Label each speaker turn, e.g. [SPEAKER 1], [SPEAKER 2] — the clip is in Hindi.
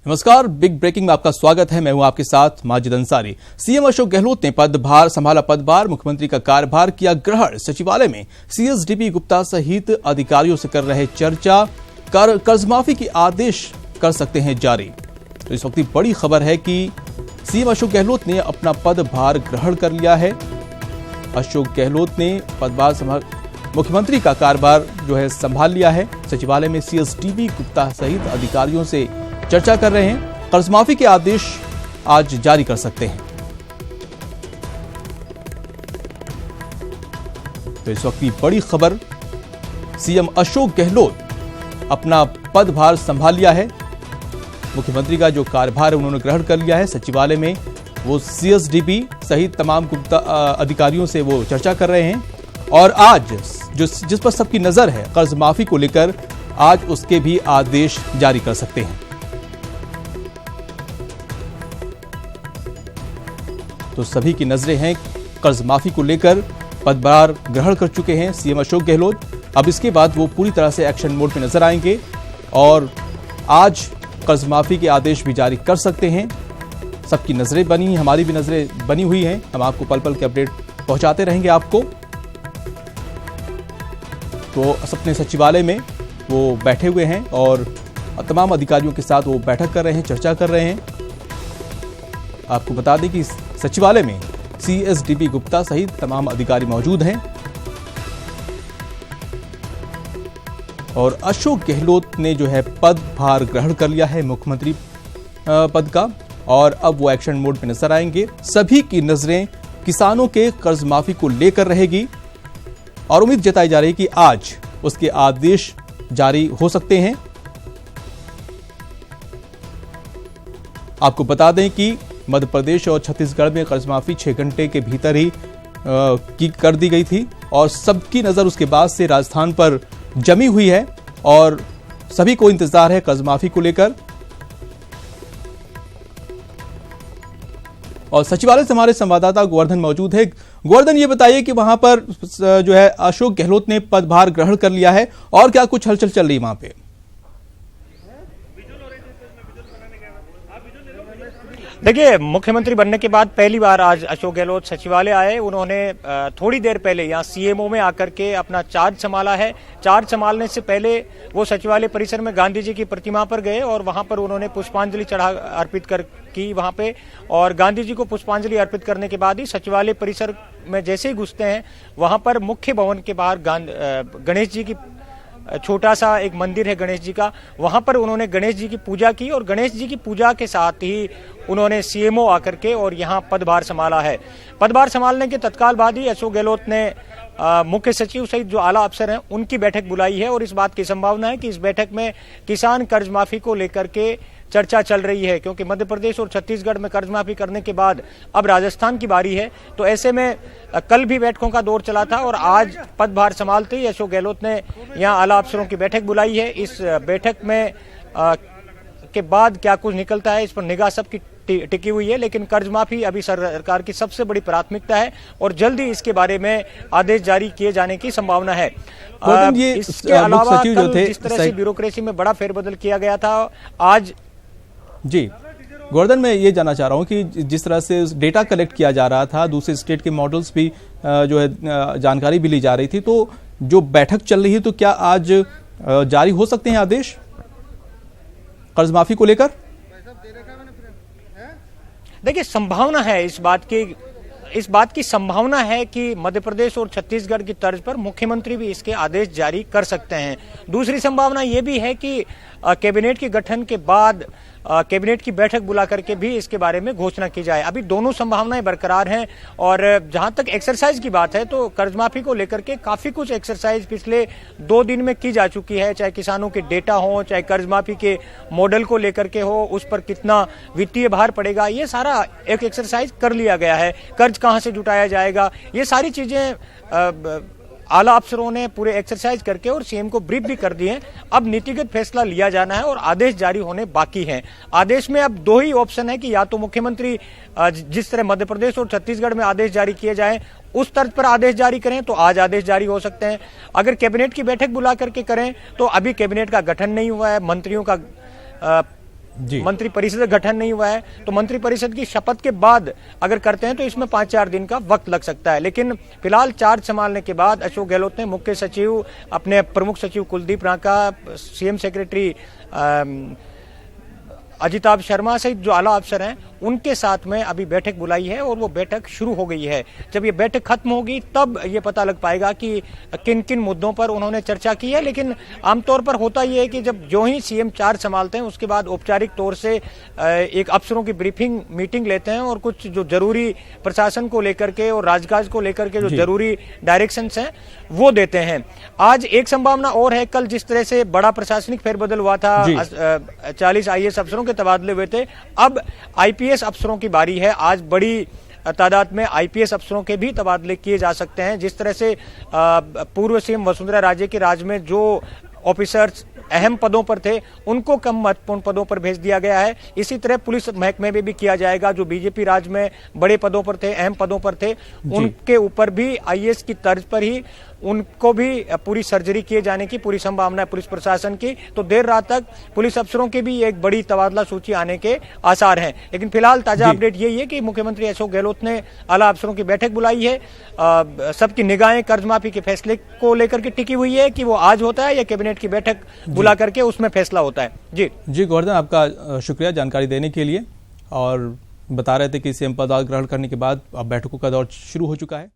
[SPEAKER 1] नमस्कार, बिग ब्रेकिंग में आपका स्वागत है। मैं हूं आपके साथ माजिद अंसारी। सीएम अशोक गहलोत ने संभाला पदभार, मुख्यमंत्री का कार्यभार किया ग्रहण। सचिवालय में सीएसडीपी गुप्ता सहित अधिकारियों से कर रहे चर्चा। कर्जमाफी के आदेश कर सकते हैं जारी। तो इस वक्त की बड़ी खबर है कि सीएम अशोक गहलोत ने अपना पदभार ग्रहण कर लिया है। अशोक गहलोत ने मुख्यमंत्री का कार्यभार संभाल लिया है। सचिवालय में सीएसडीपी गुप्ता सहित अधिकारियों से चर्चा कर रहे हैं। कर्जमाफी के आदेश आज जारी कर सकते हैं। तो इस वक्त की बड़ी खबर, सीएम अशोक गहलोत अपना पदभार संभाल लिया है। मुख्यमंत्री का जो कार्यभार है उन्होंने ग्रहण कर लिया है। सचिवालय में वो सीएसडीपी सहित तमाम गुप्ता अधिकारियों से वो चर्चा कर रहे हैं और आज जिस पर सबकी नजर है कर्जमाफी को लेकर, आज उसके भी आदेश जारी कर सकते हैं। तो सभी की नजरें हैं कर्जमाफी को लेकर। पदभार ग्रहण कर चुके हैं सीएम अशोक गहलोत। अब इसके बाद वो पूरी तरह से एक्शन मोड में नजर आएंगे और आज कर्जमाफी के आदेश भी जारी कर सकते हैं। सबकी नजरें बनी, हमारी भी नजरें बनी हुई हैं। हम आपको पल पल के अपडेट पहुंचाते रहेंगे आपको। तो अपने सचिवालय में वो बैठे हुए हैं और तमाम अधिकारियों के साथ वो बैठक कर रहे हैं, चर्चा कर रहे हैं। आपको बता दें कि सचिवालय में सीएसडीपी गुप्ता सहित तमाम अधिकारी मौजूद हैं और अशोक गहलोत ने पदभार ग्रहण कर लिया है मुख्यमंत्री पद का और अब वो एक्शन मोड में नजर आएंगे। सभी की नजरें किसानों के कर्ज माफी को लेकर रहेगी और उम्मीद जताई जा रही है कि आज उसके आदेश जारी हो सकते हैं। आपको बता दें कि मध्य प्रदेश और छत्तीसगढ़ में कर्जमाफी 6 घंटे के भीतर ही कर दी गई थी और सबकी नजर उसके बाद से राजस्थान पर जमी हुई है और सभी को इंतजार है कर्जमाफी को लेकर। और सचिवालय से हमारे संवाददाता गोवर्धन मौजूद है। गोवर्धन, ये बताइए कि वहां पर अशोक गहलोत ने पदभार ग्रहण कर लिया है और क्या कुछ हलचल चल रही है वहां पे?
[SPEAKER 2] देखिए, मुख्यमंत्री बनने के बाद पहली बार आज अशोक गहलोत सचिवालय आए। उन्होंने थोड़ी देर पहले यहाँ सीएमओ में आकर के अपना चार्ज संभाला है। चार्ज संभालने से पहले वो सचिवालय परिसर में गांधी जी की प्रतिमा पर गए और वहां पर उन्होंने पुष्पांजलि अर्पित की वहां पे। और गांधी जी को पुष्पांजलि अर्पित करने के बाद ही सचिवालय परिसर में जैसे ही घुसते हैं, वहां पर मुख्य भवन के बाहर गणेश जी की छोटा सा एक मंदिर है गणेश जी का, वहां पर उन्होंने गणेश जी की पूजा की और गणेश जी की पूजा के साथ ही उन्होंने सीएमओ आकर के और यहां पदभार संभाला है। पदभार संभालने के तत्काल बाद ही अशोक गहलोत ने मुख्य सचिव सहित जो आला अफसर हैं उनकी बैठक बुलाई है और इस बात की संभावना है कि इस बैठक में किसान कर्ज माफी को लेकर के चर्चा चल रही है, क्योंकि मध्य प्रदेश और छत्तीसगढ़ में कर्ज माफी करने के बाद अब राजस्थान की बारी है। तो ऐसे में कल भी बैठकों का दौर चला था और आज पदभार संभालते ही अशोक गहलोत ने यहां आला अफसरों की बैठक बुलाई है। इस बैठक में के बाद क्या कुछ निकलता है इस पर निगाह सबकी टिकी हुई है, लेकिन कर्ज माफी अभी सरकार की सबसे बड़ी प्राथमिकता है और जल्दी इसके बारे में आदेश जारी किए जाने की संभावना है। इसके अलावा जिस तरह से ब्यूरोक्रेसी में बड़ा फेरबदल किया गया था आज
[SPEAKER 1] जी गोवर्धन, मैं ये जानना चाह रहा हूं कि जिस तरह से डेटा कलेक्ट किया जा रहा था, दूसरे स्टेट के मॉडल्स भी जानकारी भी ली जा रही थी, तो जो बैठक चल रही है तो क्या आज जारी हो सकते हैं आदेश कर्ज माफी को लेकर?
[SPEAKER 2] देखिए, संभावना है इस बात की संभावना है कि मध्य प्रदेश और छत्तीसगढ़ की तर्ज पर मुख्यमंत्री भी इसके आदेश जारी कर सकते हैं। दूसरी संभावना यह भी है कि कैबिनेट के गठन के बाद कैबिनेट की बैठक बुला करके भी इसके बारे में घोषणा की जाए। अभी दोनों संभावनाएं बरकरार हैं और जहां तक एक्सरसाइज की बात है तो कर्ज माफी को लेकर के काफी कुछ एक्सरसाइज पिछले 2 दिन में की जा चुकी है, चाहे किसानों के डेटा हो, चाहे कर्ज माफी के मॉडल को लेकर के हो, उस पर कितना वित्तीय भार पड़ेगा, ये सारा एक एक्सरसाइज कर लिया गया है। कर्ज कहां से जुटाया जाएगा, ये सारी चीजें आला अफसरों ने पूरे एक्सरसाइज करके और सीएम को ब्रीफ भी कर दिए। अब नीतिगत फैसला लिया जाना है और आदेश जारी होने बाकी हैं। आदेश में अब 2 ही ऑप्शन है कि या तो मुख्यमंत्री जिस तरह मध्य प्रदेश और छत्तीसगढ़ में आदेश जारी किए जाएं उस तर्ज पर आदेश जारी करें तो आज आदेश जारी हो सकते हैं। अगर कैबिनेट की बैठक बुला करके करें तो अभी कैबिनेट का गठन नहीं हुआ है, मंत्रियों का मंत्री परिषद का गठन नहीं हुआ है, तो मंत्री परिषद की शपथ के बाद अगर करते हैं तो इसमें 5-4 दिन का वक्त लग सकता है। लेकिन फिलहाल चार्ज संभालने के बाद अशोक गहलोत ने मुख्य सचिव, अपने प्रमुख सचिव कुलदीप रांका, सीएम सेक्रेटरी अजिताभ शर्मा सहित जो आला अफसर हैं उनके साथ में अभी बैठक बुलाई है और वो बैठक शुरू हो गई है। जब ये बैठक खत्म होगी तब ये पता लग पाएगा कि किन किन मुद्दों पर उन्होंने चर्चा की है। लेकिन आमतौर पर होता ये है कि जब जो ही सीएम चार्ज संभालते हैं उसके बाद औपचारिक तौर से एक अफसरों की ब्रीफिंग मीटिंग लेते हैं और कुछ जो जरूरी प्रशासन को लेकर के और राजकाज को लेकर के जो जरूरी डायरेक्शंस हैं वो देते हैं। आज एक संभावना और है, कल जिस तरह से बड़ा प्रशासनिक फेरबदल हुआ था, 40 आईएएस अफसरों के तबादले हुए थे, अब आईपीएस अफसरों की बारी है। आज बड़ी तादाद में आईपीएस अफसरों के भी तबादले किए जा सकते हैं। जिस तरह से पूर्व सीएम वसुंधरा राजे के राज में जो ऑफिसर्स अहम पदों पर थे उनको कम महत्वपूर्ण पदों पर भेज दिया गया है, इसी तरह पुलिस महकमे में भी किया जाएगा। जो बीजेपी राज में बड़े पदों पर थे, अहम पदों पर थे, उनके ऊपर भी आईएएस की तर्ज पर ही उनको भी पूरी सर्जरी किए जाने की पूरी संभावना है पुलिस प्रशासन की। तो देर रात तक पुलिस अफसरों की भी एक बड़ी तबादला सूची आने के आसार हैं। लेकिन फिलहाल ताजा अपडेट यही है कि मुख्यमंत्री अशोक गहलोत ने आला अफसरों की बैठक बुलाई है। सबकी निगाहें कर्ज माफी के फैसले को लेकर के टिकी हुई है कि वो आज होता है या कैबिनेट की बैठक बुला करके उसमें फैसला होता है। जी
[SPEAKER 1] गोवर्धन, आपका शुक्रिया जानकारी देने के लिए। और बता रहे थे कि सीएम पद ग्रहण करने के बाद अब बैठकों का दौर शुरू हो चुका है।